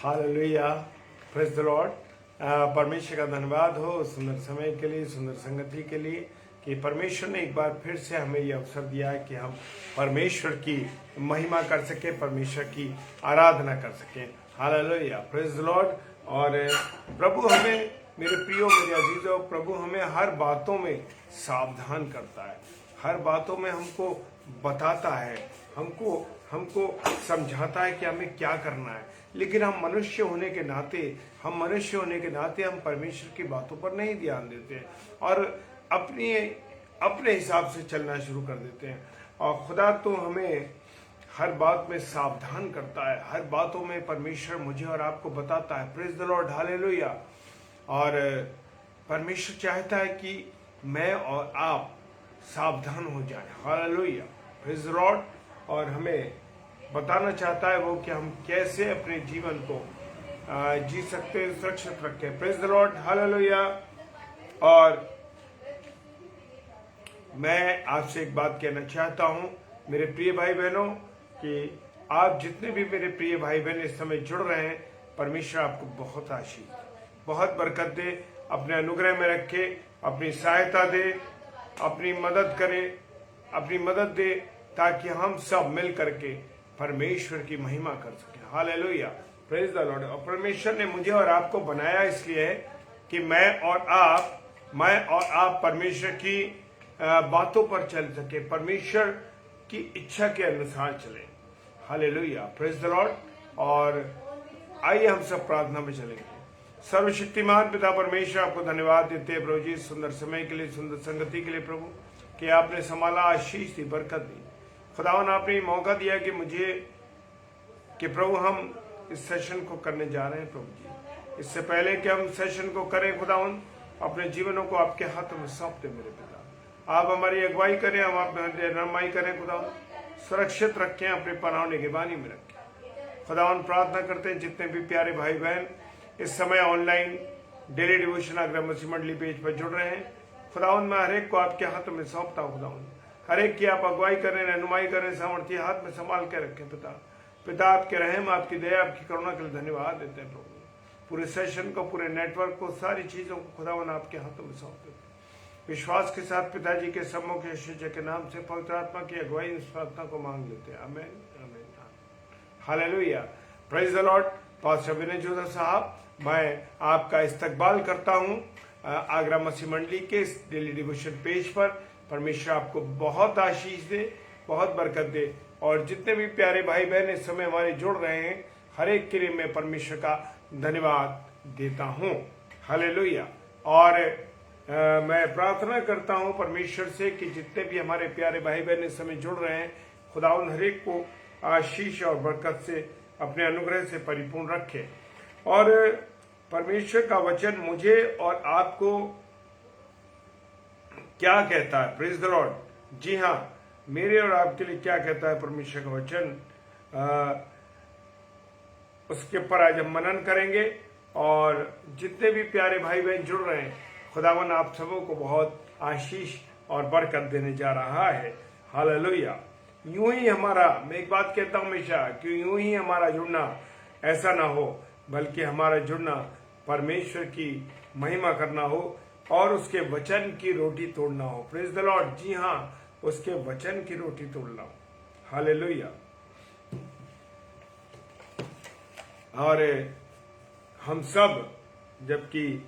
Hallelujah, praise the Lord. परमेश्वर का धन्यवाद हो सुंदर समय के लिए, सुंदर संगति के लिए कि परमेश्वर ने एक बार फिर से हमें यह अवसर दिया है कि हम परमेश्वर की महिमा कर सके, परमेश्वर की आराधना कर सकें। Hallelujah, praise the Lord. और प्रभु हमें, मेरे प्रियो, मेरे अजीजों, प्रभु हमें हर बातों में सावधान करता है, हर बातों में हमको बताता है, हमको समझाता है कि हमें क्या करना है। लेकिन हम मनुष्य होने के नाते हम परमेश्वर की बातों पर नहीं ध्यान देते और अपने हिसाब से चलना शुरू कर देते हैं। और खुदा तो हमें हर बात में सावधान करता है, हर बातों में परमेश्वर मुझे और आपको बताता है। Praise the Lord, hallelujah. और परमेश्वर चाहता है कि मैं और आप सावधान हो जाएं। Hallelujah, praise the Lord. और हमें बताना चाहता है वो कि हम कैसे अपने जीवन को जी सकते हैं, सुरक्षित रखें। Praise the Lord, hallelujah. और मैं आपसे एक बात कहना चाहता हूं मेरे प्रिय भाई बहनों कि आप जितने भी मेरे प्रिय भाई बहन इस समय जुड़ रहे हैं, परमेश्वर आपको बहुत आशीष, बहुत बरकत दे, अपने अनुग्रह में रखे, अपनी सहायता दे, अपनी मदद करे, अपनी मदद दे, ताकि हम सब मिल करके परमेश्वर की महिमा कर सकें। Hallelujah, praise the Lord. और परमेश्वर ने मुझे और आपको बनाया इसलिए है कि मैं और आप परमेश्वर की बातों पर चल सके, परमेश्वर की इच्छा के अनुसार चले। Hallelujah, praise the Lord. और आइए हम सब प्रार्थना में चलेंगे। सर्वशक्तिमान पिता परमेश्वर, आपको धन्यवाद देते हैं प्रभु जी, सुंदर समय के लिए, सुंदर संगति के लिए प्रभु, कि आपने संभाला, आशीष दी, बरकत दी। खुदावन, आपने मौका दिया कि प्रभु हम इस सेशन को करने जा रहे हैं प्रभु जी। इससे पहले कि हम सेशन को करें खुदावन, अपने जीवनों को आपके हाथों में सौंपते मेरे पिता। आप हमारी अगुवाई करें, हम आप रहनुमाई करें खुदावन, सुरक्षित रखें, अपने पनाह निगहबानी में रखें। खुदावन, प्रार्थना करते हैं जितने भी प्यारे भाई बहन इस समय ऑनलाइन डेली डिवोशन आगरा मसीह मंडली पेज पर जुड़ रहे हैं, खुदावन मैं हर एक को आपके हाथों में सौंपता हूँ। खुदावन, हर एक की आप अगुवाई करें, रहनुमाई करें, सामर्थ्य हाथ में संभाल के रखें पिता आपके रहम, आपकी दया, आपकी करुणा के लिए धन्यवाद देते हैं प्रभु। पूरे सेशन को, पूरे नेटवर्क को, सारी चीजों को खुदावन आपके हाथों में सौंप देते हैं। विश्वास के साथ पिताजी के सम्मुख यीशु के नाम से पवित्र आत्मा की अगुवाई इस प्रार्थना को मांग लेते हैं। आमीन, आमीन, hallelujah, praise the Lord. Pastor Vinay Jodha साहब, मैं आपका इस्तकबाल करता हूं आगरा मसीह मंडली के इस डेली डिवोशन पेज पर। परमेश्वर आपको बहुत आशीष दे, बहुत बरकत दे। और जितने भी प्यारे भाई बहन इस समय हमारे जुड़ रहे हैं, हर एक के लिए मैं परमेश्वर का धन्यवाद देता हूं। हालेलुया। और मैं प्रार्थना करता हूं परमेश्वर से कि जितने भी हमारे प्यारे भाई बहन इस समय जुड़ रहे हैं, खुदावन हर एक को आशीष और बरकत से, अपने अनुग्रह से परिपूर्ण रखे। और परमेश्वर का वचन मुझे और आपको क्या कहता है, प्रेज द लॉर्ड। जी हाँ, मेरे और आपके लिए क्या कहता है परमेश्वर का वचन, उसके ऊपर आज हम मनन करेंगे। और जितने भी प्यारे भाई बहन जुड़ रहे हैं, खुदावन आप सबों को बहुत आशीष और बरकत देने जा रहा है। हालेलुया। यूं ही हमारा, मैं एक बात कहता हूं हमेशा कि यूं ही हमारा जुड़ना ऐसा ना हो, बल्कि हमारा जुड़ना परमेश्वर की महिमा करना हो और उसके वचन की रोटी तोड़ना हो। Praise the Lord. जी हाँ, उसके वचन की रोटी तोड़ना हो। हालेलुया। और हम सब, जबकि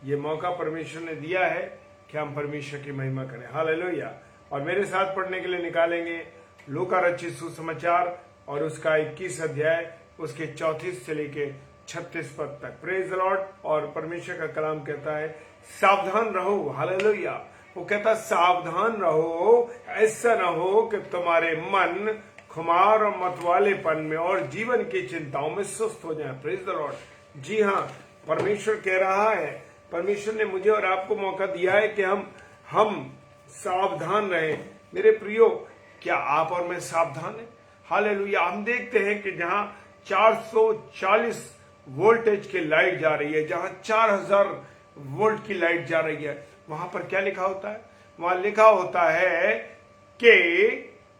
ये मौका परमेश्वर ने दिया है कि हम परमेश्वर की महिमा करें। हालेलुया। और मेरे साथ पढ़ने के लिए निकालेंगे लूका रचित सुसमाचार और उसका 21 अध्याय, उसके 34 से लेके 36 पद तक। Praise the Lord. और परमेश्वर का कलाम कहता है, सावधान रहो। हालेलुया। वो कहता सावधान रहो, ऐसा ना हो कि तुम्हारे मन खुमार और मतवालेपन में और जीवन की चिंताओं में सुस्त हो जाए। Praise the Lord. जी हाँ, परमेश्वर कह रहा है, परमेश्वर ने मुझे और आपको मौका दिया है कि हम सावधान रहें। मेरे प्रियो, क्या आप और मैं सावधान हैं? हालेलुया। हम देखते हैं कि जहां 440 वोल्टेज की लाइट जा रही है, जहां 4000 वोल्ट की लाइट जा रही है, वहां पर क्या लिखा होता है? वहां लिखा होता है कि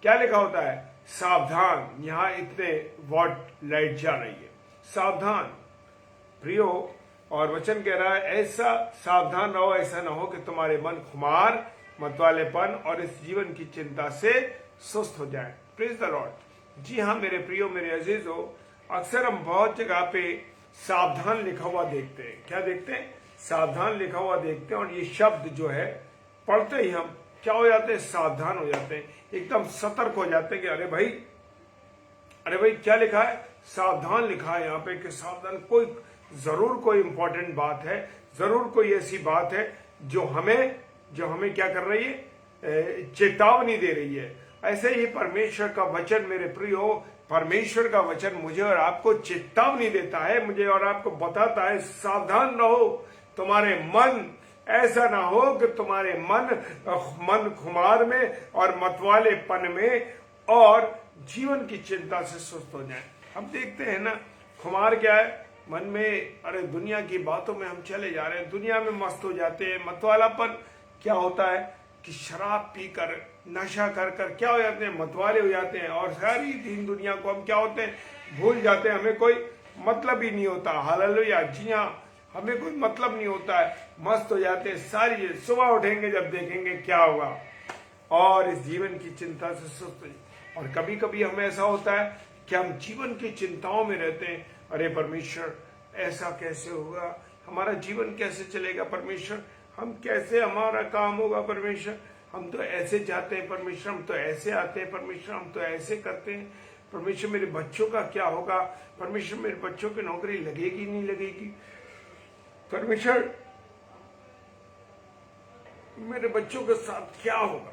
क्या लिखा होता है? सावधान, यहां इतने वॉट लाइट जा रही है। सावधान प्रियो। और वचन कह रहा है ऐसा सावधान रहो, ऐसा ना हो कि तुम्हारे मन खुमार, मतवालेपन और इस जीवन की चिंता से सुस्त हो जाए। Praise the Lord. जी हाँ मेरे प्रियो, मेरे अजीजों, अक्सर हम बहुत जगह पे सावधान लिखा हुआ देखते हैं। क्या देखते हैं? सावधान लिखा हुआ देखते हैं। और ये शब्द जो है पढ़ते ही हम क्या हो जाते हैं? सावधान हो जाते हैं, एकदम सतर्क हो जाते हैं कि अरे भाई क्या लिखा है? सावधान लिखा है यहाँ पे कि सावधान, कोई जरूर कोई इंपॉर्टेंट बात है, जरूर कोई ऐसी बात है जो हमें क्या कर रही है? चेतावनी दे रही है। ऐसे ही परमेश्वर का वचन मेरे प्रियो, परमेश्वर का वचन मुझे और आपको चेतावनी देता है, मुझे और आपको बताता है सावधान रहो। तुम्हारे मन ऐसा ना हो कि तुम्हारे मन खुमार में और मतवालेपन में और जीवन की चिंता से सुस्त हो जाए। हम देखते हैं ना, खुमार क्या है? मन में, अरे दुनिया की बातों में हम चले जा रहे हैं, दुनिया में मस्त हो जाते हैं। मतवालापन क्या होता है कि शराब पीकर, नशा कर क्या हो जाते हैं? मतवाले हो जाते हैं और सारी दीन दुनिया को हम क्या होते हैं? भूल जाते हैं। हमें कोई मतलब ही नहीं होता। हालेलुया। जी हाँ, हमें कोई मतलब नहीं होता है, मस्त हो जाते हैं सारी। सुबह उठेंगे जब देखेंगे क्या होगा, और इस जीवन की चिंता से सुस्त हो। और कभी कभी हमें ऐसा होता है कि हम जीवन की चिंताओं में रहते हैं। अरे परमेश्वर, ऐसा कैसे होगा? हमारा जीवन कैसे चलेगा परमेश्वर? हम कैसे, हमारा काम होगा परमेश्वर? हम तो ऐसे जाते हैं परमेश्वर, हम तो ऐसे आते हैं परमेश्वर, हम तो ऐसे करते हैं परमेश्वर। मेरे बच्चों का क्या होगा परमेश्वर? मेरे बच्चों की नौकरी लगेगी नहीं लगेगी परमेश्वर? मेरे बच्चों के साथ क्या होगा?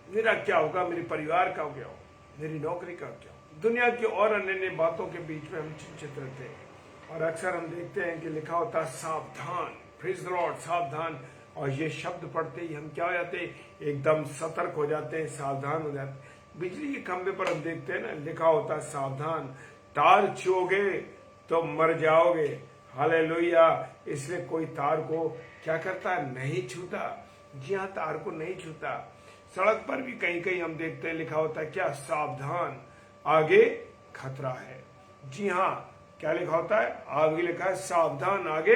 मेरा क्या होगा? मेरे परिवार का क्या होगा? मेरी नौकरी का क्या होगा? दुनिया की और अन्य बातों के बीच में हम चिंतित रहते हैं। और अक्सर हम देखते हैं कि लिखा होता है सावधान, प्रेज द लॉर्ड, सावधान। और ये शब्द पढ़ते ही हम क्या हो जाते हैं? एकदम सतर्क हो जाते हैं, सावधान हो जाते हैं। बिजली के खंभे पर हम देखते हैं ना, लिखा होता है सावधान, तार छूओगे तो मर जाओगे। हालेलुया। इसलिए कोई तार को क्या करता है? नहीं छूता। जी हाँ, तार को नहीं छूता। सड़क पर भी कहीं कहीं हम देखते हैं लिखा होता है क्या? सावधान, आगे खतरा है। जी हाँ, क्या लिखा होता है? आगे लिखा है सावधान, आगे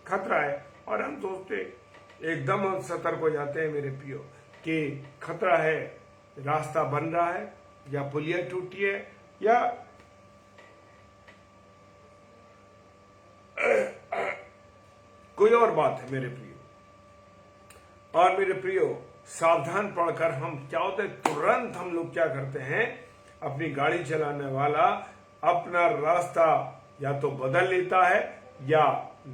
खतरा है। और हम सोचते, एकदम हम सतर्क हो जाते हैं मेरे प्रियो कि खतरा है, रास्ता बन रहा है, या पुलिया टूटी है, या कोई और बात है मेरे प्रियो। और मेरे प्रियो, सावधान पढ़कर हम क्या होते हैं? तुरंत हम लोग क्या करते हैं? अपनी गाड़ी चलाने वाला अपना रास्ता या तो बदल लेता है या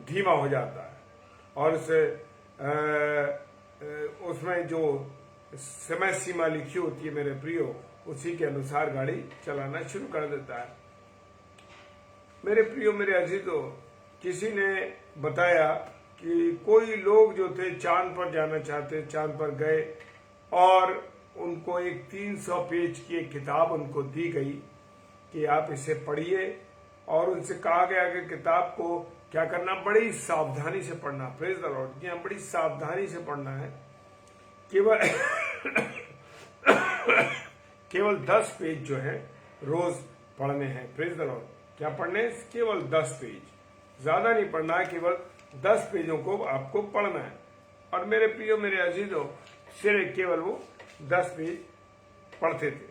धीमा हो जाता है, और उसमें जो समय सीमा लिखी होती है मेरे प्रियो, उसी के अनुसार गाड़ी चलाना शुरू कर देता है। मेरे प्रियो, मेरे अजीजों, किसी ने बताया कि कोई लोग जो थे चांद पर जाना चाहते, चांद पर गए और उनको एक 300 पेज की एक किताब उनको दी गई कि आप इसे पढ़िए, और उनसे कहा गया कि किताब को क्या करना? बड़ी सावधानी से पढ़ना। Praise the Lord. जी हाँ, बड़ी सावधानी से पढ़ना है। केवल 10 पेज जो है रोज पढ़ने हैं। Praise the Lord. क्या पढ़ने? केवल 10 पेज, ज्यादा नहीं पढ़ना है, केवल 10 पेजों को आपको पढ़ना है। और मेरे प्रियो, मेरे अजीजों, सिर्फ केवल वो 10 पेज पढ़ते थे,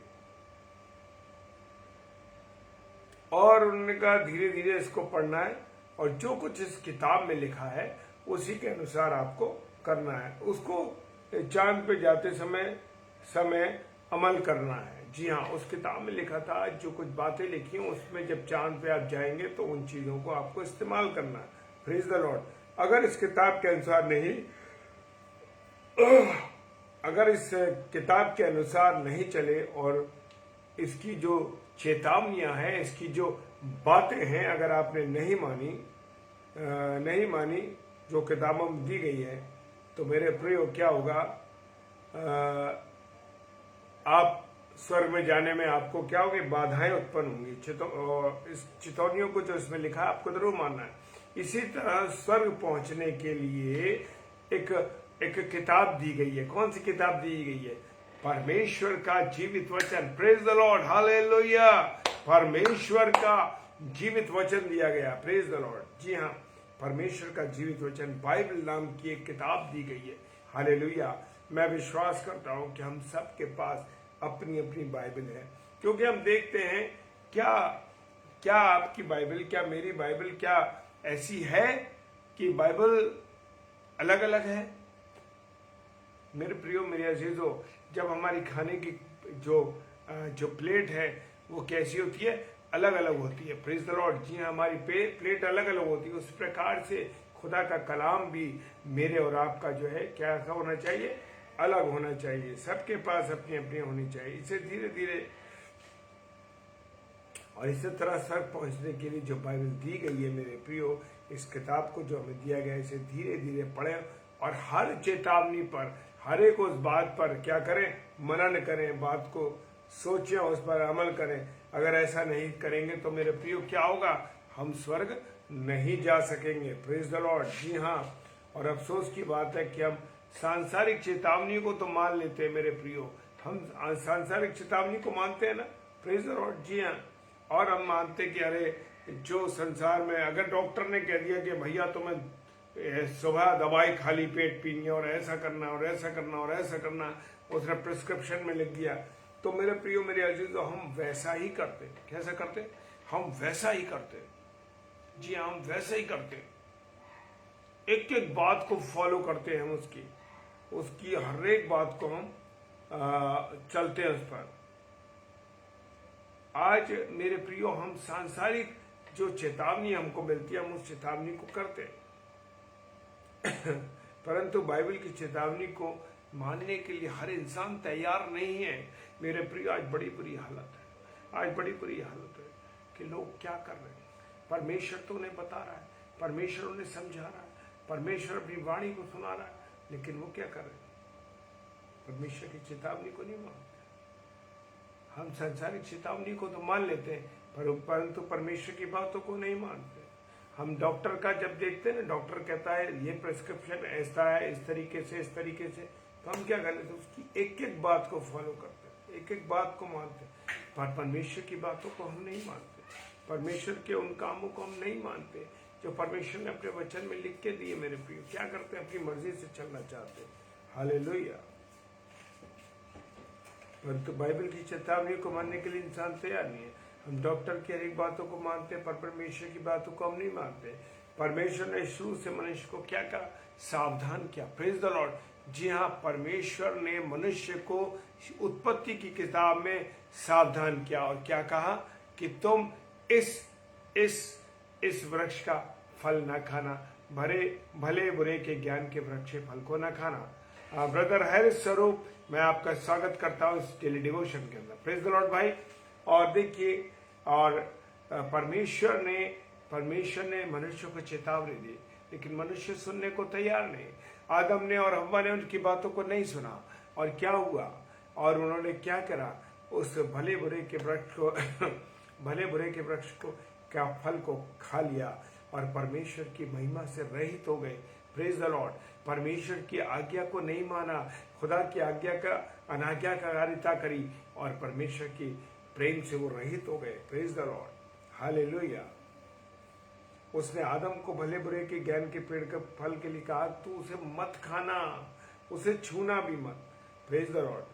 और उन्होंने कहा धीरे धीरे इसको पढ़ना है, और जो कुछ इस किताब में लिखा है उसी के अनुसार आपको करना है, उसको चांद पे जाते समय अमल करना है। जी हाँ, उस किताब में लिखा था, जो कुछ बातें लिखी हैं उसमें जब चांद पे आप जाएंगे तो उन चीजों को आपको इस्तेमाल करना है। Praise the Lord. अगर इस किताब के अनुसार नहीं चले, और इसकी जो चेतावनियां हैं, इसकी जो बातें हैं, अगर आपने नहीं मानी जो किताबों में दी गई है, तो मेरे प्रियो क्या होगा? आप स्वर्ग में जाने में आपको क्या होगी? बाधाएं उत्पन्न होंगी। इस चेतावनियों को जो इसमें लिखा है आपको जरूर मानना है। इसी तरह स्वर्ग पहुंचने के लिए एक किताब दी गई है। कौन सी किताब दी गई है? परमेश्वर का जीवित वचन। Praise the Lord, hallelujah. परमेश्वर का जीवित वचन दिया गया। Praise the Lord. जी हाँ, परमेश्वर का जीवित वचन बाइबल नाम की एक किताब दी गई है। हालेलुया। मैं विश्वास करता हूं कि हम सब के पास अपनी अपनी बाइबल है, क्योंकि हम देखते हैं क्या क्या आपकी बाइबल, क्या मेरी बाइबल, क्या ऐसी है कि बाइबल अलग अलग है? मेरे प्रियो, मेरे अजीजों, जब हमारी खाने की जो प्लेट है वो कैसी होती है? अलग अलग होती है। Praise the Lord. जी हाँ, हमारी प्लेट अलग अलग होती है। उस प्रकार से खुदा का कलाम भी मेरे और आपका जो है क्या होना चाहिए? अलग होना चाहिए। सबके पास अपनी अपनी होनी चाहिए। इसे धीरे धीरे और इसी तरह तक पहुंचने के लिए जो बाइबल दी गई है मेरे प्रियो, इस किताब को जो हमें दिया गया है, इसे धीरे धीरे पढ़ें और हर चेतावनी पर, हर एक उस बात पर क्या करें? मनन करें, बात को सोचें, उस पर अमल करें। अगर ऐसा नहीं करेंगे तो मेरे प्रियो क्या होगा? हम स्वर्ग नहीं जा सकेंगे। Praise the Lord. जी हाँ, और अफसोस की बात है कि हम सांसारिक चेतावनी को तो मान लेते हैं मेरे प्रियो, हम सांसारिक चेतावनी को मानते हैं ना। Praise the Lord. जी हाँ, और हम मानते कि अरे जो संसार में अगर डॉक्टर ने कह दिया कि भैया तुम्हें सुबह दवाई खाली पेट पीनी है और ऐसा करना और ऐसा करना और ऐसा करना, उसने प्रिस्क्रिप्शन में लिख दिया, तो मेरे प्रियो, मेरे अजीजों, हम वैसा ही करते। कैसा करते? हम वैसा ही करते। जी हाँ, हम वैसा ही करते। एक एक बात को फॉलो करते हैं, हम उसकी हर एक बात को हम चलते हैं उस पर। आज मेरे प्रियो, हम सांसारिक जो चेतावनी हमको मिलती है हम उस चेतावनी को करते परंतु बाइबल की चेतावनी को मानने के लिए हर इंसान तैयार नहीं है मेरे प्रियो। आज बड़ी बुरी हालत है, आज बड़ी बुरी हालत है कि लोग क्या कर रहे हैं। परमेश्वर तो उन्हें बता रहा है, परमेश्वर उन्हें समझा रहा है, परमेश्वर अपनी वाणी को सुना रहा है, लेकिन वो क्या कर रहे हैं? परमेश्वर की चेतावनी को नहीं मानते। हम सांसारिक चेतावनी को तो मान लेते हैं, परंतु परमेश्वर की बातों को नहीं मानते। हम डॉक्टर का जब देखते हैं ना, डॉक्टर कहता है ये प्रिस्क्रिप्शन ऐसा है, इस तरीके से, इस तरीके से, तो हम क्या कर लेते हैं? उसकी एक एक बात को फॉलो करते हैं, एक एक बात को मानते हैं, पर परमेश्वर की बातों को हम नहीं मानते। परमेश्वर के उन कामों को हम नहीं मानते जो परमेश्वर ने अपने वचन में लिख के दिए। मेरे प्रिय, क्या करते हैं? अपनी मर्जी से चलना चाहते हैं। हालेलुया। परंतु बाइबल की चेतावनी को मानने के लिए इंसान तैयार नहीं है। हम डॉक्टर की हर एक बातों को मानते हैं, पर परमेश्वर की बातों को हम नहीं मानते। परमेश्वर ने शुरू से मनुष्य को क्या कहा? सावधान किया। Praise the Lord. जी हाँ, परमेश्वर ने मनुष्य को उत्पत्ति की किताब में सावधान किया और क्या कहा कि तुम इस वृक्ष का फल न खाना, भले बुरे के ज्ञान के वृक्ष के फल को न खाना। ब्रदर हैरिस स्वरूप, मैं आपका स्वागत करता हूं इस डेली डिवोशन के अंदर। प्रेज द लॉर्ड भाई। और देखिए, और परमेश्वर ने मनुष्य को चेतावनी दी, लेकिन मनुष्य सुनने को तैयार नहीं। आदम ने और हव्वा ने उनकी बातों को नहीं सुना, और क्या हुआ? और उन्होंने क्या करा? उस भले बुरे के वृक्ष को क्या फल को खा लिया और परमेश्वर की महिमा से रहित हो गए। Praise the Lord. परमेश्वर की आज्ञा को नहीं माना, खुदा की आज्ञा का अनाज्ञाकारिता करी और परमेश्वर की प्रेम से वो रहित हो गए। Praise the Lord. हालेलुया। उसने आदम को भले बुरे के ज्ञान के पेड़ के फल के लिए कहा, तू उसे मत खाना, उसे छूना भी मत। Praise the Lord.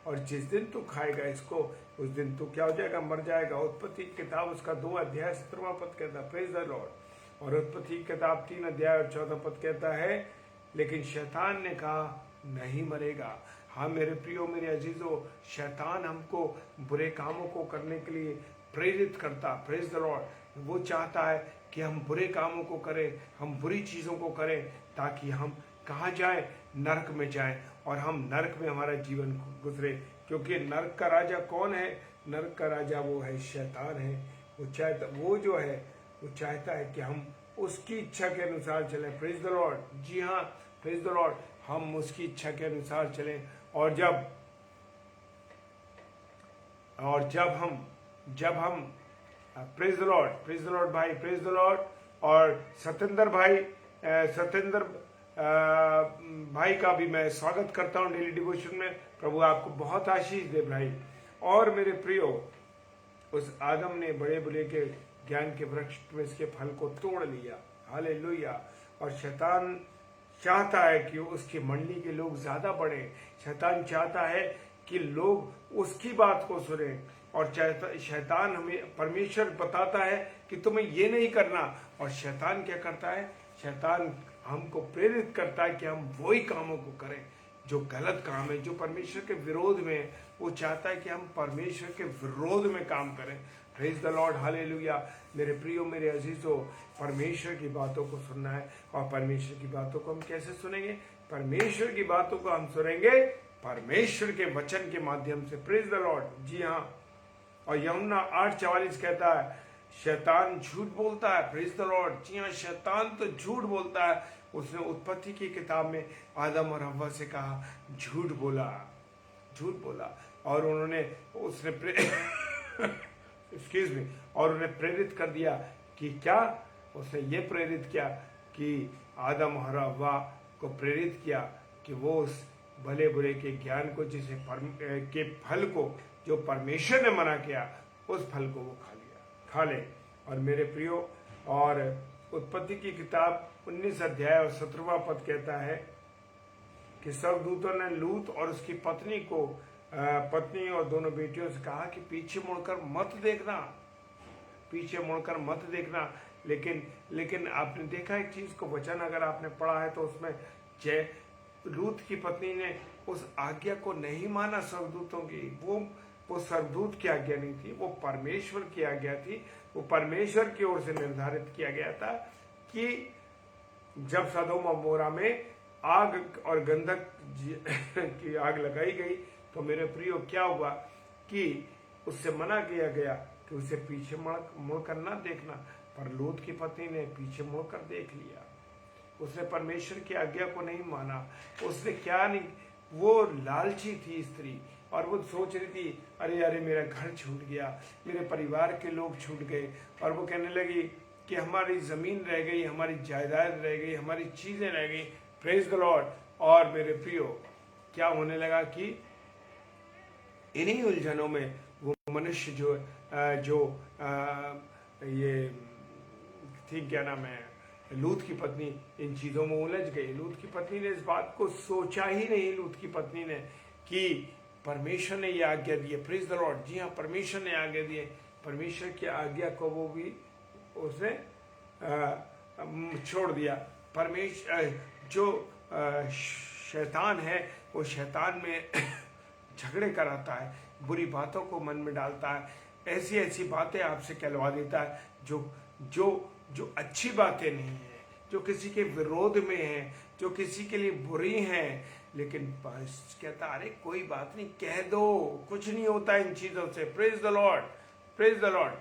और जिस दिन तू खाएगा इसको, उस दिन तू क्या हो जाएगा? मर जाएगा। उत्पत्ति किताब उसका 2 अध्याय 17वां पद कहता है। Praise the Lord. और उत्पत्ति किताब 3 अध्याय और 14 पद कहता है, लेकिन शैतान ने कहा नहीं मरेगा। हाँ मेरे प्रियो, मेरे अजीजों, शैतान हमको बुरे कामों को करने के लिए प्रेरित करता। Praise the Lord. वो चाहता है कि हम बुरे कामों को करें, हम बुरी चीजों को करें, ताकि हम कहाँ जाए? नरक में जाए, और हम नरक में हमारा जीवन गुजरे। क्योंकि नरक का राजा कौन है? नरक का राजा वो है, शैतान है। वो चाहता है कि हम उसकी इच्छा के अनुसार चलें। Praise the Lord. जी हाँ, प्रेज द लॉर्ड। हम उसकी इच्छा के अनुसार चलें, और जब हम प्रेज द लॉर्ड भाई, प्रेज द लॉर्ड। और सतेंद्र भाई का भी मैं स्वागत करता हूं डेली डिवोशन में। प्रभु आपको बहुत आशीष दे भाई। और मेरे प्रियो, उस आदम ने बड़े बुरे के ज्ञान के वृक्ष में इसके फल को तोड़ लिया। हालेलुया। और शैतान चाहता है कि उसकी मंडली के लोग ज्यादा बढ़े। शैतान चाहता है कि लोग उसकी बात को सुने। और शैतान हमें, परमेश्वर बताता है कि तुम्हें ये नहीं करना, और शैतान क्या करता है? शैतान हमको प्रेरित करता है कि हम वही कामों को करें जो गलत काम है, जो परमेश्वर के विरोध में है। वो चाहता है कि हम परमेश्वर के विरोध में काम करें। Praise the Lord, hallelujah. मेरे प्रियो, मेरे अजीजों, परमेश्वर की बातों को सुनना है। और परमेश्वर की बातों को हम कैसे सुनेंगे? परमेश्वर की बातों को हम सुनेंगे परमेश्वर के वचन के माध्यम से। Praise the Lord. जी हाँ। और यूहन्ना 8:44 कहता है शैतान झूठ बोलता है। Praise the Lord. जी हाँ, शैतान तो झूठ बोलता है। उसने उत्पत्ति की किताब में आदम और हव्वा से कहा, झूठ बोला, झूठ बोला। और उसने एक्सक्यूज मी, और उन्हें प्रेरित कर दिया कि क्या? उसने ये प्रेरित किया कि आदम और हव्वा को प्रेरित किया कि वो उस भले बुरे के ज्ञान को, जिसे के फल को जो परमेश्वर ने मना किया, उस फल को वो खा ले। और मेरे प्रियो, और उत्पत्ति की किताब 19 अध्याय और 17वां पद कहता है कि स्वर्गदूतों ने लूत और उसकी पत्नी और दोनों बेटियों से कहा कि पीछे मुड़कर मत देखना, पीछे मुड़कर मत देखना। लेकिन आपने देखा एक चीज को, वचन अगर आपने पढ़ा है तो उसमें लूत की पत्नी ने उस आज्ञा को नहीं माना स्वर्गदूतों की। वो स्वर्गदूत की आज्ञा नहीं थी, वो परमेश्वर की आज्ञा थी। वो परमेश्वर की ओर से निर्धारित किया गया था कि जब सदोम और मोरा में आग और गंधक की आग लगाई गई, तो मेरे प्रियो क्या हुआ कि उससे मना किया गया कि उसे पीछे मुड़कर ना देखना। पर लूत की पत्नी ने पीछे मुड़कर देख लिया। उसने परमेश्वर की आज्ञा को नहीं माना। उसने क्या नहीं, वो लालची थी स्त्री, और वो सोच रही थी अरे मेरा घर छूट गया, मेरे परिवार के लोग छूट गए। और वो कहने लगी कि हमारी जमीन रह गई, हमारी जायदाद रह गई, हमारी चीजें रह गई। Praise the Lord. और मेरे प्रियो, क्या होने लगा कि इन्हीं उलझनों में वो मनुष्य जो ये थी, क्या नाम है, लूत की पत्नी, इन चीजों में उलझ गई। लूत की पत्नी ने इस बात को सोचा ही नहीं, लूत की पत्नी ने, कि परमेश्वर ने ये आज्ञा दी है। Praise the Lord. जी हाँ, परमेश्वर ने आज्ञा दी है। परमेश्वर की आज्ञा को वो भी उसने छोड़ दिया। जो शैतान है, वो शैतान में झगड़े कराता है, बुरी बातों को मन में डालता है, ऐसी ऐसी बातें आपसे कहलवा देता है जो अच्छी बातें नहीं है, जो किसी के विरोध में है, जो किसी के लिए बुरी हैं। लेकिन कहता अरे कोई बात नहीं, कह दो, कुछ नहीं होता इन चीजों से। Praise the Lord, praise the Lord.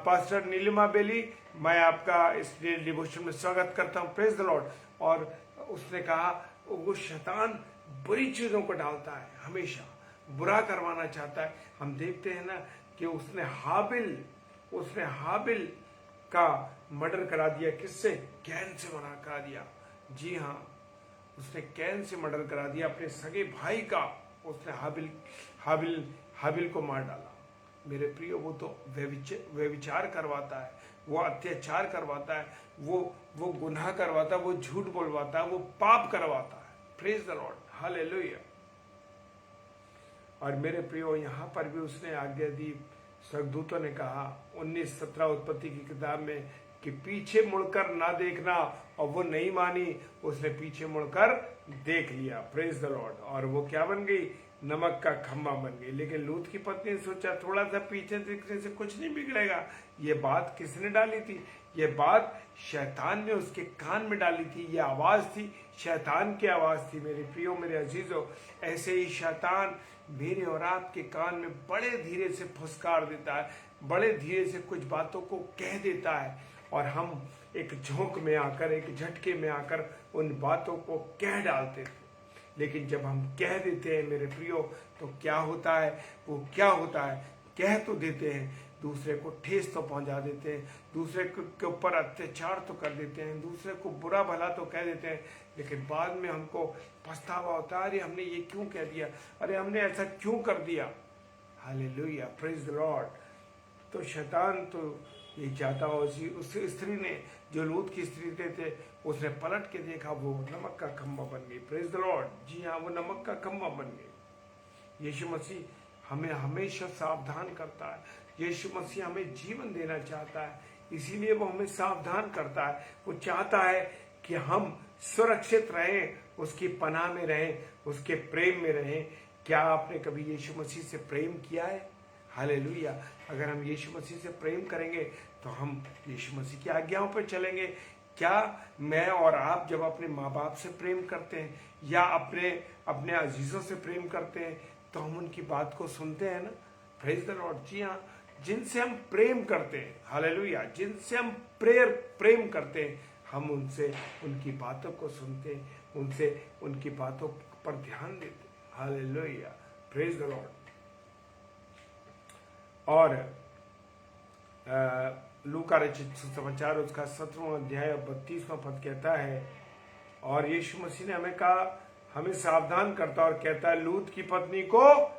Pastor Nilima Bailey, मैं आपका इस डिवोशन में स्वागत करता हूँ। Praise the Lord. और उसने कहा वो शैतान बुरी चीजों को डालता है, हमेशा बुरा करवाना चाहता है। हम देखते हैं ना कि उसने हाबिल का मर्डर करा दिया। किससे? कैन से मर्डर करा दिया। जी हाँ, उसने कैन से मर्डर करा दिया, अपने सगे भाई का। उसने हाबिल को मार डाला। मेरे प्रियो, वो तो व्यभिचार करवाता है, वो अत्याचार करवाता है, वो गुनाह करवाता है, वो झूठ बोलवाता है, वो पाप करवाता है। Praise the Lord, hallelujah. और मेरे प्रियो, यहाँ पर भी उसने आज्ञा दी। स्वर्गदूतों ने कहा 19:17 उत्पत्ति की किताब में कि पीछे मुड़कर ना देखना, और वो नहीं मानी। उसने पीछे मुड़कर देख लिया। Praise the Lord. और वो क्या बन गई? नमक का खम्बा बन गई। लेकिन लूत की पत्नी ने सोचा थोड़ा सा पीछे देखने से कुछ नहीं बिगड़ेगा। ये बात किसने डाली थी? ये बात शैतान ने उसके कान में डाली थी। ये आवाज थी, शैतान की आवाज थी। मेरे प्रियो, मेरे अजीजों, ऐसे ही शैतान मेरे और आपके कान में बड़े धीरे से फुसकार देता है, बड़े धीरे से कुछ बातों को कह देता है, और हम एक झोंक में आकर, एक झटके में आकर उन बातों को कह डालते थे। लेकिन जब हम कह देते हैं मेरे प्रियो, तो क्या होता है? वो क्या होता है? कह तो देते हैं, दूसरे को ठेस तो पहुंचा देते हैं, दूसरे के ऊपर अत्याचार तो कर देते हैं, दूसरे को बुरा भला तो कह देते हैं। लेकिन बाद में हमको पछतावा होता है, अरे हमने ये क्यों कह दिया, अरे हमने ऐसा क्यों कर दिया। Hallelujah, praise the Lord. तो शैतान तो ये चाहता हूँ उस स्त्री ने, जो लूत की स्त्री थे, उसने पलट के देखा, वो नमक का खंभा बन गई। Praise the Lord. जी हाँ, वो नमक का खंभा बन गई। यीशु मसीह हमें हमेशा सावधान करता है। यीशु मसीह हमें जीवन देना चाहता है, इसीलिए वो हमें सावधान करता है। वो चाहता है कि हम सुरक्षित रहें, उसकी पनाह में रहें, उसके प्रेम में रहें। क्या आपने कभी यीशु मसीह से प्रेम किया है? हालेलुया। अगर हम यीशु मसीह से प्रेम करेंगे तो हम यीशु मसीह की आज्ञाओं पर चलेंगे। क्या मैं और आप जब अपने माँ बाप से प्रेम करते हैं या अपने अजीजों से प्रेम करते हैं तो हम उनकी बात को सुनते हैं ना? Praise the Lord. जी हाँ, जिनसे हम प्रेम करते हैं, हालेलुया, जिनसे हम प्रेम करते हैं, हम उनसे उनकी बातों को सुनते हैं, उनसे उनकी बातों पर ध्यान देते हैं। Hallelujah, praise the Lord. और लूका रचित सुसमाचार उसका 17वां अध्याय 32वां पद कहता है, और यीशु मसीह ने हमें कहा, हमें सावधान करता और कहता है, लूत की पत्नी को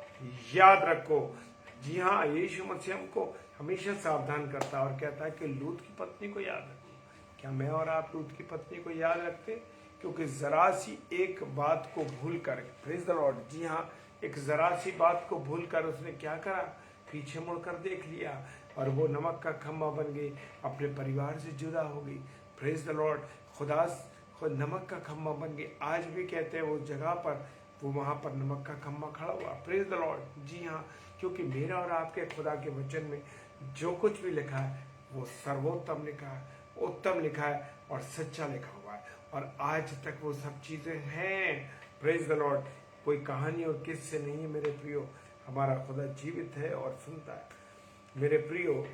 याद रखो। जी हाँ, यीशु मसीह हमको हमेशा सावधान करता है और कहता है कि लूत की पत्नी को याद रखो। क्या मैं और आप लूत की पत्नी को याद रखते? क्योंकि जरा सी एक बात को भूल कर, प्रेज द लॉर्ड, जी हाँ, एक जरा सी बात को भूल कर उसने क्या करा? पीछे मुड़कर देख लिया और वो नमक का खंभा बन गई, अपने परिवार से जुदा हो गई। Praise the Lord. खुद नमक का खंभा बन गई। आज भी कहते हैं वो जगह पर, वो वहां पर नमक का खंभा खड़ा हुआ। Praise the Lord. जी हाँ, क्योंकि मेरा और आपके खुदा के वचन में जो कुछ भी लिखा है वो सर्वोत्तम लिखा है, उत्तम लिखा है और सच्चा लिखा हुआ है, और आज तक वो सब चीजें हैं। Praise the Lord. कोई कहानी और किस्से नहीं है मेरे प्रियो, हमारा खुदा जीवित है और सुनता है। मेरे प्रियो,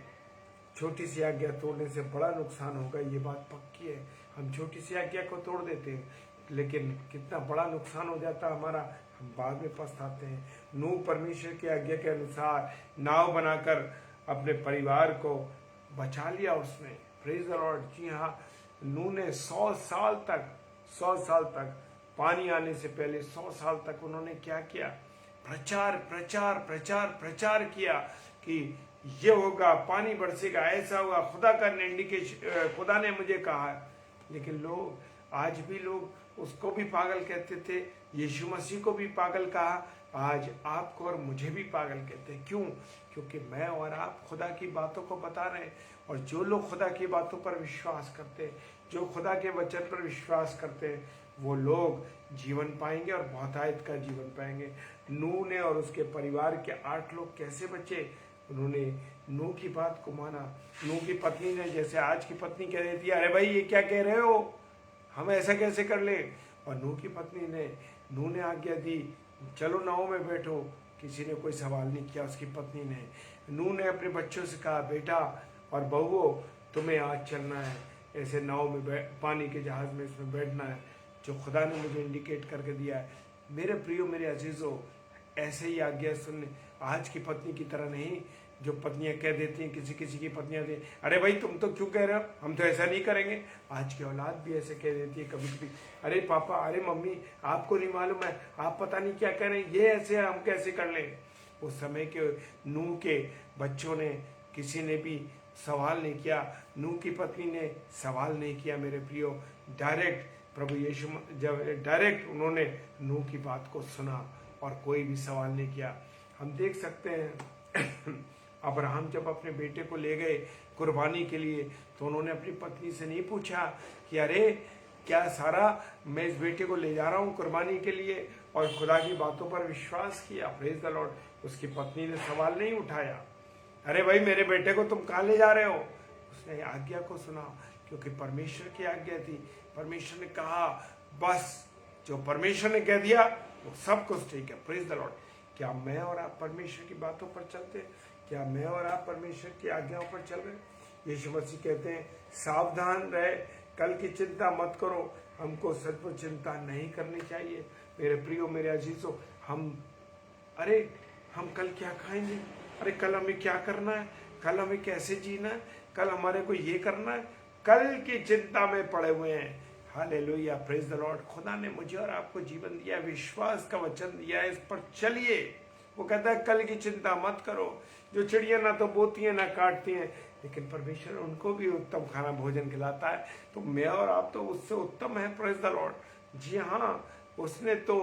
छोटी सी आज्ञा तोड़ने से बड़ा नुकसान होगा, ये बात पक्की है। हम छोटी सी आज्ञा को तोड़ देते हैं, लेकिन कितना बड़ा नुकसान हो जाता है हमारा, हम बाद में पछताते हैं। नूह परमेश्वर की आज्ञा के अनुसार नाव बनाकर अपने परिवार को बचा लिया उसने। Praise the Lord. जी हाँ, नूह ने 100 साल तक पानी आने से पहले 100 साल तक उन्होंने क्या किया? प्रचार किया कि ये होगा, पानी बरसेगा, ऐसा होगा, खुदा ने मुझे कहा। लेकिन लोग, आज भी लोग उसको भी पागल कहते थे, यीशु मसीह को भी पागल कहा, आज आपको और मुझे भी पागल कहते हैं। क्यों? क्योंकि मैं और आप खुदा की बातों को बता रहे हैं, और जो लोग खुदा की बातों पर विश्वास करते हैं, जो खुदा के वचन पर विश्वास करते हैं, वो लोग जीवन पाएंगे और बहुतायत का जीवन पाएंगे। नूह ने और उसके परिवार के 8 लोग कैसे बचे? उन्होंने नूह की बात को माना। नूह की पत्नी ने, जैसे आज की पत्नी कह रही थी, अरे भाई ये क्या कह रहे हो, हम ऐसा कैसे कर ले? और नूह ने आज्ञा दी, चलो नाव में बैठो। किसी ने कोई सवाल नहीं किया उसकी पत्नी ने। नूह ने अपने बच्चों से कहा, बेटा और बहुओं, तुम्हें आज चलना है, ऐसे नाव में पानी के जहाज में इसमें बैठना है जो खुदा ने मुझे इंडिकेट करके दिया है। मेरे प्रियो, मेरे अजीजों, ऐसे ही आज्ञा सुनने, आज की पत्नी की तरह नहीं, जो पत्नियां कह देती हैं, किसी की पत्नियां दे, अरे भाई तुम तो क्यों कह रहे हो, हम तो ऐसा नहीं करेंगे। आज की औलाद भी ऐसे कह देती है कभी कभी, अरे पापा, अरे मम्मी, आपको नहीं मालूम है, आप पता नहीं क्या कह रहे हैं, ये ऐसे है, हम कैसे कर लें। उस समय के नूह के बच्चों ने, किसी ने भी सवाल नहीं किया, नूह की पत्नी ने सवाल नहीं किया। मेरे प्रियो, डायरेक्ट उन्होंने नूह की बात को सुना और कोई भी सवाल नहीं किया। हम देख सकते हैं अब्राहम जब अपने बेटे को ले गए कुर्बानी के लिए, तो उन्होंने अपनी पत्नी से नहीं पूछा कि अरे क्या सारा, मैं इस बेटे को ले जा रहा हूँ कुर्बानी के लिए, और खुदा की बातों पर विश्वास किया। Praise the Lord. उसकी पत्नी ने सवाल नहीं उठाया, अरे भाई मेरे बेटे को तुम कहाँ ले जा रहे हो। उसने आज्ञा को सुना, क्योंकि परमेश्वर की आज्ञा थी। परमेश्वर ने कहा, बस जो परमेश्वर ने कह दिया वो सब कुछ ठीक है। Praise the Lord. क्या मैं और आप परमेश्वर की बातों पर चलते? क्या मैं और आप परमेश्वर की आज्ञाओं पर चल रहे? यीशु मसीह कहते हैं, सावधान रहे, कल की चिंता मत करो। हमको सचमुच चिंता नहीं करनी चाहिए। मेरे प्रियो, मेरे अजीजों, हम कल क्या खाएंगे, अरे कल हमें क्या करना है, कल हमें कैसे जीना है, कल हमारे को ये करना है, कल की चिंता में पड़े हुए हैं। Hallelujah, praise the Lord. खुदा ने मुझे और आपको जीवन दिया, विश्वास का वचन दिया है, इस पर चलिए। वो कहता है कल की चिंता मत करो। जो चिड़िया ना तो बोती हैं ना काटती हैं, लेकिन परमेश्वर उनको भी उत्तम खाना भोजन खिलाता है। तो मैं और आप तो उससे उत्तम है, प्रेज द लॉर्ड। जी हाँ, उसने तो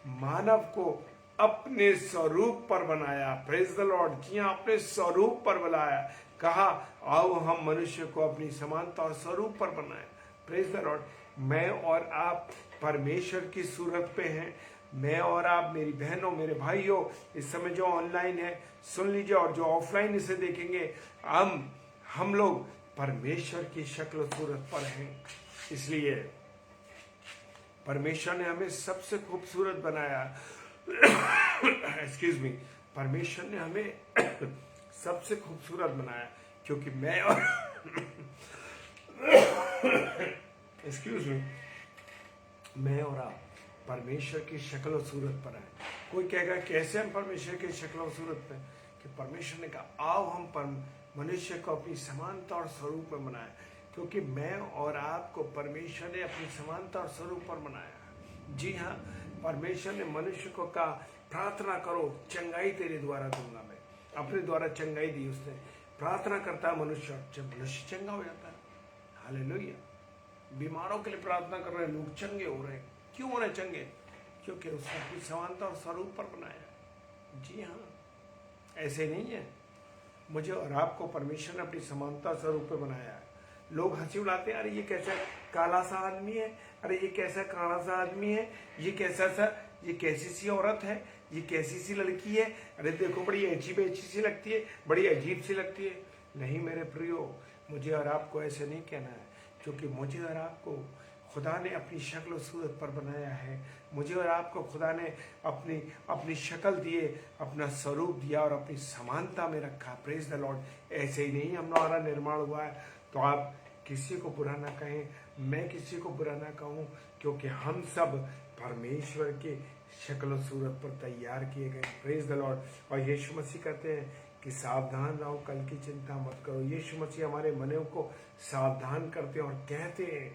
मानव को अपने स्वरूप पर बनाया, प्रेज द लॉर्ड। जी हाँ, अपने स्वरूप पर बनाया, कहा आओ हम मनुष्य को अपनी समानता और स्वरूप पर बनाए, प्रेज द लॉर्ड। मैं और आप परमेश्वर की सूरत पे हैं। मैं और आप, मेरी बहनों, मेरे भाइयों, इस समय जो ऑनलाइन है सुन लीजिए, और जो ऑफलाइन इसे देखेंगे, हम लोग परमेश्वर की शक्ल सूरत पर हैं। इसलिए परमेश्वर ने हमें सबसे खूबसूरत बनाया। एक्सक्यूज मी, परमेश्वर ने हमें सबसे खूबसूरत बनाया, क्योंकि मैं और एक्सक्यूज मी, मैं और आप परमेश्वर की शक्ल और सूरत पर है। कोई कहेगा कैसे हम परमेश्वर की शक्ल और सूरत पे? कि परमेश्वर ने कहा आओ हम मनुष्य को अपनी समानता और स्वरूप में बनाए, क्योंकि मैं और आपको परमेश्वर ने अपनी समानता और स्वरूप पर बनाया। जी हाँ, परमेश्वर ने मनुष्य को कहा प्रार्थना करो, चंगाई तेरे द्वारा दूंगा मैं। अपने द्वारा चंगाई दी उसने। प्रार्थना करता है मनुष्य, जब मनुष्य चंगा हो जाता है। हालेलुया। बीमारों के लिए प्रार्थना कर रहे हैं लोग, चंगे हो रहे हैं। क्यों हो रहे चंगे? क्योंकि उसने अपनी समानता और स्वरूप पर बनाया। जी हाँ, ऐसे नहीं है। मुझे और आपको परमेश्वर ने अपनी समानता स्वरूप पे बनाया है। लोग हंसी उड़ाते हैं, अरे ये कैसा काला सा आदमी है, अरे ये कैसा काला सा आदमी है, ये कैसी सी औरत है, ये कैसी सी लड़की है, अरे देखो बड़ी अजीब सी लगती है, बड़ी अजीब सी लगती है। नहीं मेरे प्रियो, मुझे और आपको ऐसे नहीं कहना है, क्योंकि मुझे और आपको खुदा ने अपनी शक्ल और सूरत पर बनाया है। मुझे और आपको खुदा ने अपनी शक्ल दिए, अपना स्वरूप दिया और अपनी समानता में रखा। Praise the Lord. ऐसे ही नहीं हमारा निर्माण हुआ है। तो आप किसी को बुरा ना कहें, मैं किसी को बुरा ना कहूँ, क्योंकि हम सब परमेश्वर के शक्ल और सूरत पर तैयार किए गए। Praise the Lord. और यीशु मसीह कहते हैं कि सावधान रहो, कल की चिंता मत करो। यीशु मसीह हमारे मनों को सावधान करते हैं और कहते हैं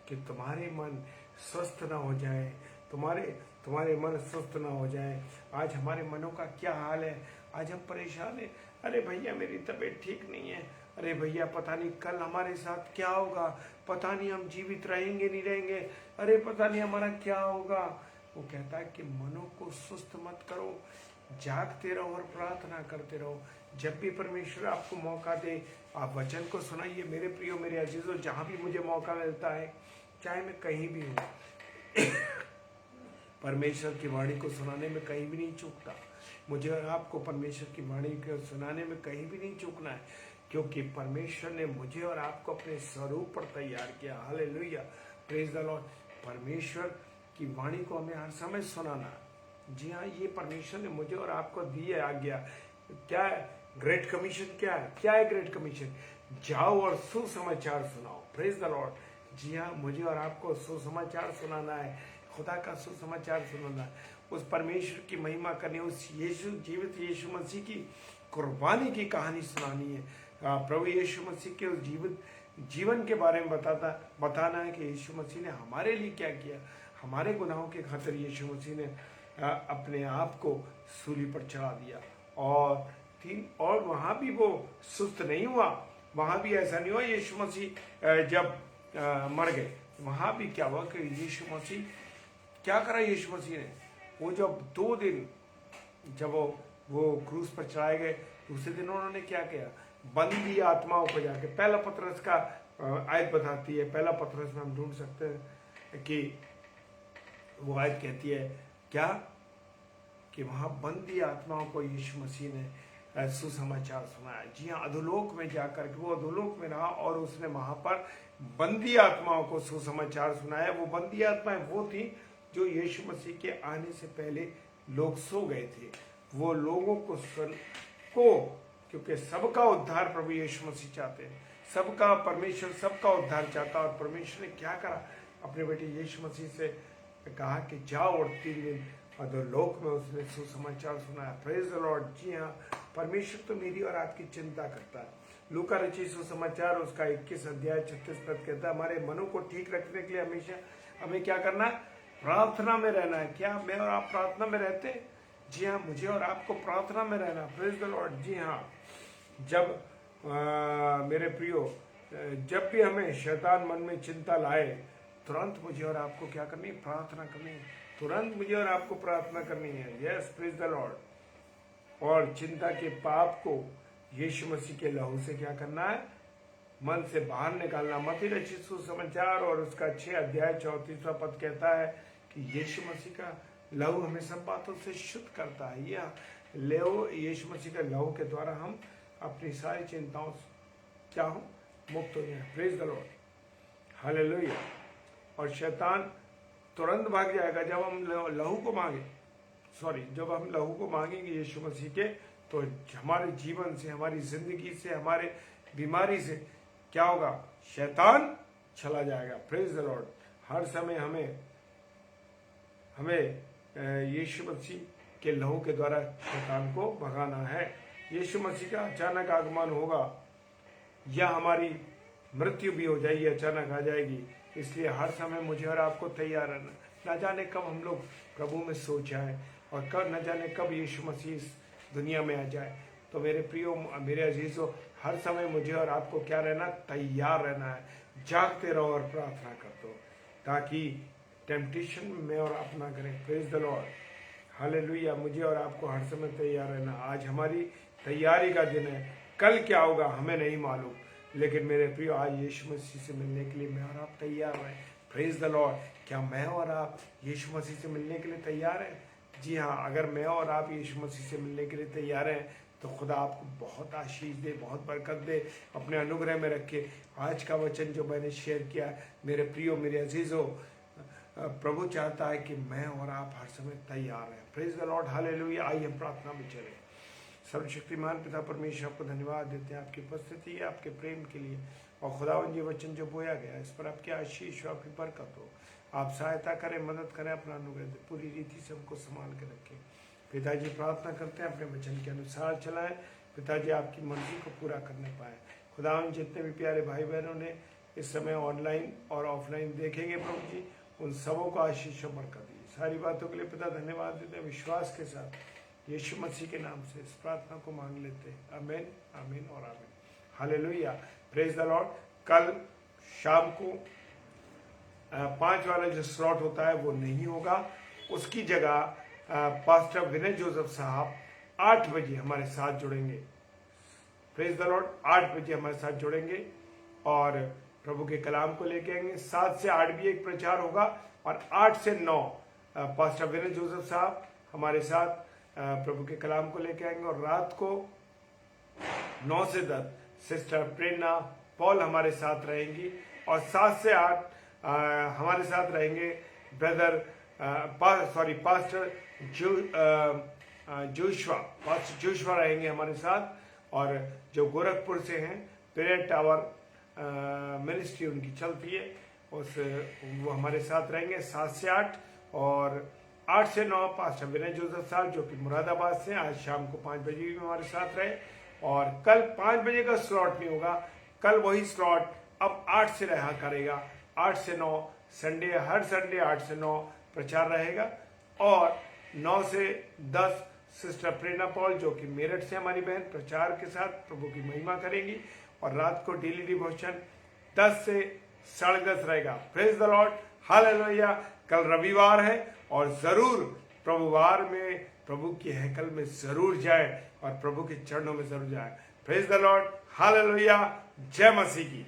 कि तुम्हारे मन स्वस्थ ना हो जाए, तुम्हारे मन स्वस्थ ना हो जाए। आज हमारे मनों का क्या हाल है? आज हम परेशान हैं। अरे भैया मेरी तबीयत ठीक नहीं है, अरे भैया पता नहीं कल हमारे साथ क्या होगा, पता नहीं हम जीवित रहेंगे नहीं रहेंगे, अरे पता नहीं हमारा क्या होगा। वो कहता है कि मनों को सुस्त मत करो, जागते रहो और प्रार्थना करते रहो। जब भी परमेश्वर आपको मौका दे, आप वचन को सुनाइए। मेरे प्रियो, मेरे अजीजों, जहाँ भी मुझे मौका मिलता है, चाहे मैं कहीं भी हूँ, परमेश्वर की वाणी को सुनाने में कहीं भी नहीं चूकता। मुझे और आपको परमेश्वर की वाणी को सुनाने में कहीं भी नहीं चूकना है, क्योंकि परमेश्वर ने मुझे और आपको अपने स्वरूप पर तैयार किया। Hallelujah, praise the Lord. परमेश्वर की वाणी को हमें हर समय सुनाना। जी हाँ, ये परमेश्वर ने मुझे और आपको दी है आज्ञा। क्या है ग्रेट कमीशन? क्या है ग्रेट कमीशन? जाओ और सुसमाचार सुनाओ। Praise the Lord. जी हाँ, मुझे और आपको सुसमाचार सुनाना है, खुदा का सुसमाचार सुनाना है, उस परमेश्वर की महिमा करनी, उस जीवित यीशु मसीह की कुर्बानी की कहानी सुनानी है। प्रभु यीशु मसीह के उस जीवन के बारे में बताना है कि यीशु मसीह ने हमारे लिए क्या किया। हमारे गुनाहों के खातिर यीशु मसीह ने अपने आप को सूली पर चढ़ा दिया। और वहाँ भी वो सुस्त नहीं हुआ। वहाँ भी ऐसा नहीं हुआ यीशु मसीह जब मर गए, वहाँ भी क्या हुआ कि यीशु मसीह क्या करा। यीशु मसीह ने वो जब 2 दिन जब वो क्रूस पर चढ़ाए गए, दूसरे दिन उन्होंने क्या किया? बंदी आत्माओं को जाके, पहला पतरस का आयत बताती है, पहला पतरस में हम ढूंढ सकते हैं कि वो आयत कहती है क्या, कि वहाँ बंदी आत्माओं को यीशु मसीह ने सुसमाचार सुनाया। जी हाँ, अधोलोक में जाकर के वो अधोलोक में रहा और उसने वहाँ पर बंदी आत्माओं को सुसमाचार सुनाया। वो बंदी आत्माएं वो थी जो यीशु मसीह के आने से पहले लोग सो गए थे। वो लोगों को क्योंकि सबका उद्धार प्रभु यीशु मसीह चाहते हैं, सबका परमेश्वर सबका उद्धार चाहता। और परमेश्वर ने क्या करा? अपने बेटे यीशु मसीह से कहा कि जाओ और 3 दिन अधोलोक में उसने सुसमाचार सुनाया। Praise the Lord. जी हाँ, परमेश्वर तो मेरी और आपकी चिंता करता है। लूका रचित सुसमाचार उसका 21 अध्याय 36 पद कहता है, हमारे मनों को ठीक रखने के लिए हमेशा हमें क्या करना है? प्रार्थना में रहना है। क्या मैं और आप प्रार्थना में रहते हैं? जी हाँ, मुझे और आपको प्रार्थना में रहना। Praise the Lord. जी हाँ, जब मेरे प्रियो, जब भी हमें शैतान मन में चिंता लाए, तुरंत मुझे और आपको क्या करनी है? प्रार्थना करनी है। तुरंत मुझे और आपको प्रार्थना करनी है। Yes, praise the Lord. और चिंता के पाप को यीशु मसीह के लहू से क्या करना है? मन से बाहर निकालना। मत्ती रचित सुसमाचार और उसका 6 अध्याय 34वां पद कहता है कि यीशु मसीह का लहू हमें सब बातों से शुद्ध करता है। यह लहू, यीशु मसीह के लहू के द्वारा हम अपनी सारी चिंताओं से क्या हो? मुक्त हो जाए। Praise the Lord, hallelujah. और शैतान तुरंत भाग जाएगा जब हम लहू को मांगे, जब हम लहू को मांगेंगे यीशु मसीह के, तो हमारे जीवन से, हमारी जिंदगी से, हमारे बीमारी से क्या होगा? शैतान चला जाएगा। Praise the Lord. हर समय हमें यीशु मसीह के लहू के द्वारा शैतान को भगाना है। यीशु मसीह का अचानक आगमन होगा या हमारी मृत्यु भी हो जाएगी, अचानक आ जाएगी। इसलिए हर समय मुझे और आपको तैयार रहना। न जाने कब हम लोग प्रभु में सो जाए और कब, न जाने कब यीशु मसीह इस दुनिया में आ जाए। तो मेरे प्रियो, मेरे अजीजों, हर समय मुझे और आपको क्या रहना? तैयार रहना है। जागते रहो और प्रार्थना करते हो, ताकि टेम्पटेशन में और आप ना करें। Praise the Lord, hallelujah. मुझे और आपको हर समय तैयार रहना। आज हमारी तैयारी का दिन है। कल क्या होगा हमें नहीं मालूम, लेकिन मेरे प्रियो, आज यीशु मसीह से मिलने के लिए मैं और आप तैयार हैं। Praise the Lord. क्या मैं और आप यीशु मसीह से मिलने के लिए तैयार हैं? जी हाँ, अगर मैं और आप यीशु मसीह से मिलने के लिए तैयार हैं तो खुदा आपको बहुत आशीष दे, बहुत बरकत दे, अपने अनुग्रह में रखे। आज का वचन जो मैंने शेयर किया, मेरे प्रियो, मेरे अजीजों, प्रभु चाहता है कि मैं और आप हर समय तैयार हैं। Praise the Lord, hallelujah. आइए हम प्रार्थना में चलें। सर्वशक्तिमान पिता परमेश्वर, आपको धन्यवाद देते हैं आपकी उपस्थिति, आपके प्रेम के लिए। और खुदावन जी, वचन जो बोया गया इस पर आपकी आशीष और आपकी बरकत हो। आप सहायता करें, मदद करें, अपना अनुग्रह दे, पूरी रीति से हमको संभाल के रखें। पिताजी, प्रार्थना करते हैं अपने वचन के अनुसार चलाएं। पिताजी, आपकी मर्जी को पूरा करने पाए। खुदावन, जितने भी प्यारे भाई बहनों ने इस समय ऑनलाइन और ऑफलाइन देखेंगे प्रभु जी, उन सबों को आशीष और बरकत दी। सारी बातों के लिए पिता धन्यवाद देते हैं। विश्वास के साथ यीशु मसीह के नाम से इस प्रार्थना को मांग लेते हैं। आमीन, आमीन और आमीन। हालेलुया। Praise the Lord. कल शाम को 5 वाला जो स्लॉट होता है वो नहीं होगा। उसकी जगह पास्टर विनय जोसेफ साहब 8 बजे हमारे साथ जुड़ेंगे। Praise the Lord. 8 बजे हमारे साथ जुड़ेंगे और प्रभु के कलाम को लेके आएंगे। 7 से 8 भी एक प्रचार होगा और 8 से 9 पास्टर विनय जोसेफ साहब हमारे साथ प्रभु के कलाम को लेके आएंगे। और रात को 9 से 10 सिस्टर प्रेरणा पॉल हमारे साथ रहेंगी। और 7 से 8 हमारे साथ रहेंगे ब्रदर पास्टर जोशुआ रहेंगे हमारे साथ। और जो गोरखपुर से हैं, प्रेयर टावर मिनिस्ट्री उनकी चलती है, वो हमारे साथ रहेंगे 7 से 8। और 8 से 9 पास्टर विनय जोसेफ साहब जो कि मुरादाबाद से, आज शाम को 5 बजे भी हमारे साथ रहे। और कल 5 बजे का स्लॉट नहीं होगा, कल वही स्लॉट अब 8 से रहा करेगा। 8 से 9 संडे, हर संडे 8 से 9 प्रचार रहेगा। और 9 से 10 सिस्टर प्रेरणा पॉल जो कि मेरठ से हमारी बहन प्रचार के साथ प्रभु की महिमा करेंगी। और रात को डेली डिवोशन 10 से 10:30 रहेगा। Praise the Lord, hallelujah. कल रविवार है और जरूर प्रभुवार में प्रभु की हैकल में जरूर जाए और प्रभु के चरणों में जरूर जाए। Praise the Lord, hallelujah. जय मसीह की।